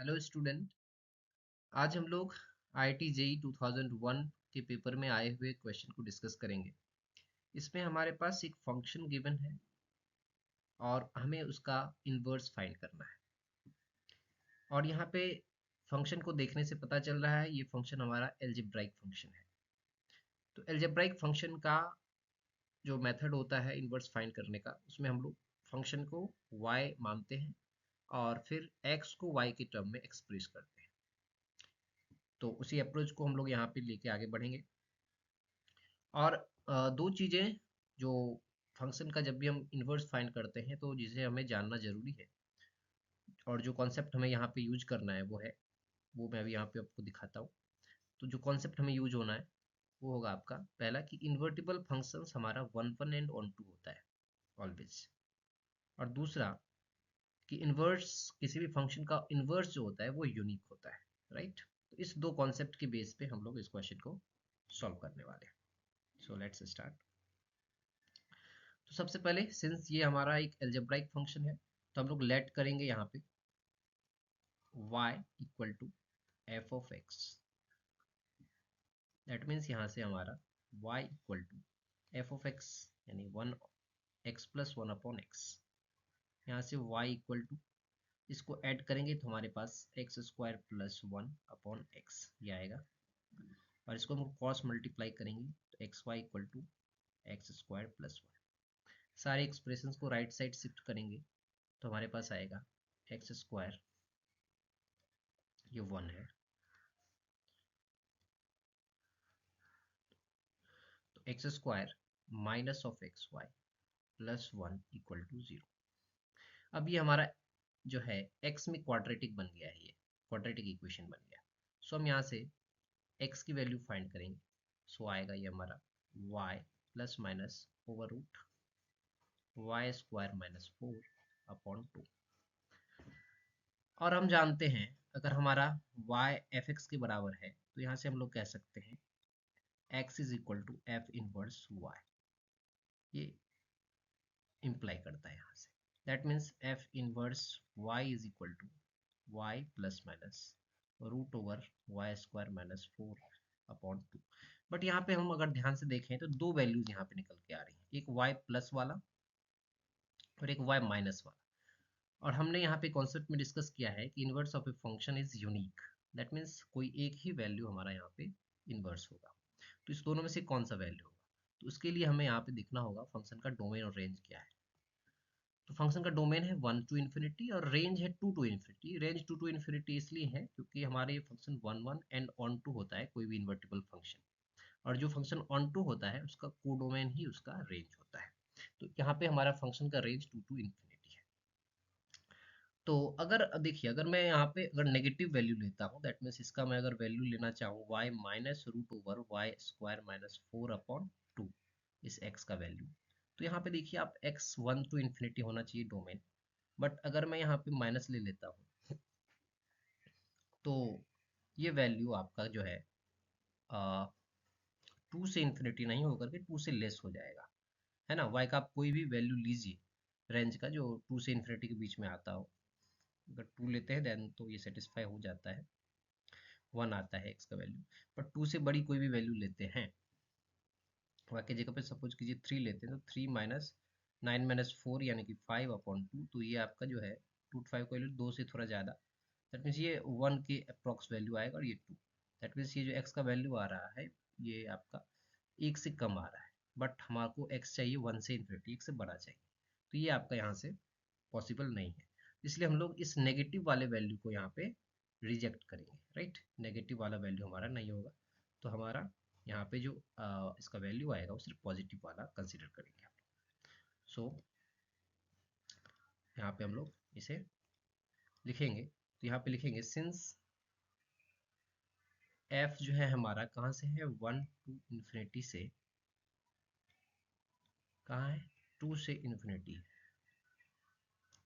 Hello student. आज हम लोग IIT JEE 2001 के पेपर में आए हुए क्वेश्चन को डिस्कस करेंगे। इसमें हमारे पास एक फंक्शन गिवन है और हमें उसका इन्वर्स फाइंड करना है। और यहाँ पे फंक्शन को देखने से पता चल रहा है ये फंक्शन हमारा एल्जेब्राइक फंक्शन है। तो एल्जेब्राइक फंक्शन का जो मेथड होता है इन्वर्स फाइंड करने का, उसमें हम लोग फंक्शन को y मानते हैं और फिर x को y के टर्म में एक्सप्रेस करते हैं। तो उसी अप्रोच को हम लोग यहाँ पे लेके आगे बढ़ेंगे। और दो चीज़ें जो फंक्शन का जब भी हम इन्वर्स फाइंड करते हैं तो जिसे हमें जानना जरूरी है और जो कॉन्सेप्ट हमें यहाँ पे यूज करना है वो मैं अभी यहाँ पे आपको दिखाता हूँ। तो जो कॉन्सेप्ट हमें यूज होना है वो होगा आपका पहला कि इन्वर्टिबल फंक्शंस हमारा one one and onto होता है ऑलवेज। और दूसरा कि इन्वर्स किसी भी फंक्शन का इन्वर्स जो होता है वो यूनिक होता है। राइट। तो इस दो कॉन्सेप्ट के बेस पे हम लोग इस क्वेश्चन को सॉल्व करने वाले हैं। So let's start. तो सबसे पहले सिंस ये हमारा एक एल्जेब्राइक फंक्शन है तो हम लोग लेट करेंगे यहाँ पे y equal to f of x. That means यहाँ से हमारा y equal to f of x यानी one x plus one upon x. यहाँ से y इक्वल टू इसको ऐड करेंगे तो हमारे पास x square plus one upon x ये आएगा। और इसको हम क्रॉस मल्टीप्लाई करेंगे तो x y equal to x square plus one. सारे एक्सप्रेशंस को राइट साइड शिफ्ट करेंगे तो हमारे पास आएगा एक्स स्क्वायर, ये वन है, तो X square minus of X Y plus one equal to zero. अब ये हमारा जो है एक्स में क्वाड्रेटिक बन गया है, ये क्वाड्रेटिक इक्वेशन बन गया। सो हम यहाँ से एक्स की वैल्यू फाइंड करेंगे। सो आएगा ये हमारा Y plus minus over root Y square minus four upon two. और हम जानते हैं अगर हमारा y एफ एक्स के बराबर है तो यहाँ से हम लोग कह सकते हैं x is equal to F inverse y। ये इम्प्लाई करता है यहाँ से। That means F inverse y is equal to y plus minus root over Y square minus four upon two. But यहाँ पे हम अगर ध्यान से देखें तो दो वैल्यूज यहाँ पे निकल के आ रही हैं, एक y प्लस वाला और एक y माइनस वाला। और हमने यहाँ पे कॉन्सेप्ट में डिस्कस किया है कि inverse of a function is unique. That means कोई एक ही वैल्यू हमारा यहाँ पे इनवर्स होगा। तो इस दोनों में से कौन सा वैल्यू होगा, तो उसके लिए हमें यहाँ पे देखना होगा फंक्शन का डोमेन और रेंज क्या है। तो फंक्शन का डोमेन है वन टू इन्फिनिटी और रेंज है two to infinity. Range two to infinity इसलिए है क्योंकि हमारे ये function one one and onto होता है कोई भी इन्वर्टिबल फंक्शन। और जो फंक्शन ऑन टू होता है उसका कोडोमेन ही उसका रेंज होता है। तो यहाँ पे हमारा फंक्शन का रेंज टू टू इन्फिनिटी है। तो अगर देखिए अगर मैं यहाँ पे अगर नेगेटिव वैल्यू लेता हूँ दैट मीन्स इसका मैं अगर वैल्यू लेना चाहूँ y minus root over Y square minus four upon two, इस x का वैल्यू, तो यहाँ पे देखिए आप x वन टू इन्फिनिटी होना चाहिए डोमेन। बट अगर मैं यहाँ पे माइनस ले लेता हूँ तो ये वैल्यू आपका जो है टू से इन्फिनिटी नहीं होकर के टू से लेस हो जाएगा, है ना। y का आप कोई भी वैल्यू लीजिए रेंज का जो टू से इन्फिनिटी के बीच में आता हो। अगर टू लेते हैं देन तो ये सेटिस्फाई हो जाता है, वन आता है एक्स का वैल्यू। पर टू से बड़ी कोई भी वैल्यू लेते हैं, वाई की जगह पे सपोज कीजिए थ्री लेते हैं तो three minus nine minus four यानी कि फाइव अपॉन टू, तो ये आपका जो है टू फाइव का वैल्यू दो से थोड़ा ज़्यादा, दैट मीन्स ये वन के अप्रॉक्स वैल्यू आएगा। और ये टू, दैट मीन्स ये जो एक्स का वैल्यू आ रहा है ये आपका एक से कम आ रहा है। बट हमारे को एक्स चाहिए वन से इन्फिनिटी, एक से बड़ा चाहिए, तो ये आपका यहाँ से पॉसिबल नहीं है। इसलिए हम लोग इस नेगेटिव वाले वैल्यू को यहाँ पे रिजेक्ट करेंगे। राइट, नेगेटिव वाला वैल्यू हमारा नहीं होगा। तो हमारा यहाँ पे जो इसका वैल्यू आएगा वो सिर्फ पॉजिटिव वाला कंसिडर करेंगे। सो यहाँ पे हम लोग इसे लिखेंगे, तो यहाँ पे लिखेंगे सिंस एफ जो है हमारा कहाँ से है, वन टू इन्फिनिटी से, कहाँ है, टू से इन्फिनिटी।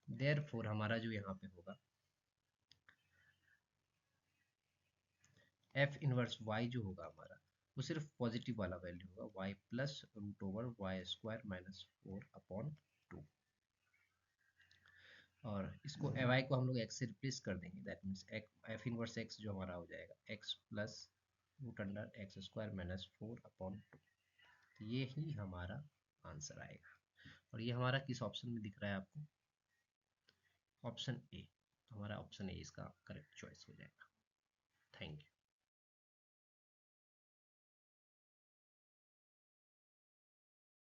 देयरफॉर हमारा जो यहाँ पे होगा एफ इनवर्स वाई जो होगा हमारा वो सिर्फ पॉजिटिव वाला वैल्यू होगा, Y plus root over Y square minus four upon two. और इसको एवाई को हम लोग एक्स से रिप्लेस कर देंगे, that means F inverse X जो हमारा हो जाएगा X plus root under X square minus 4/2। तो ये ही हमारा आंसर आएगा। और ये हमारा किस ऑप्शन में दिख रहा है आपको? Option A. तो हमारा ऑप्शन ए इसका करेक्ट चॉइस हो जाएगा।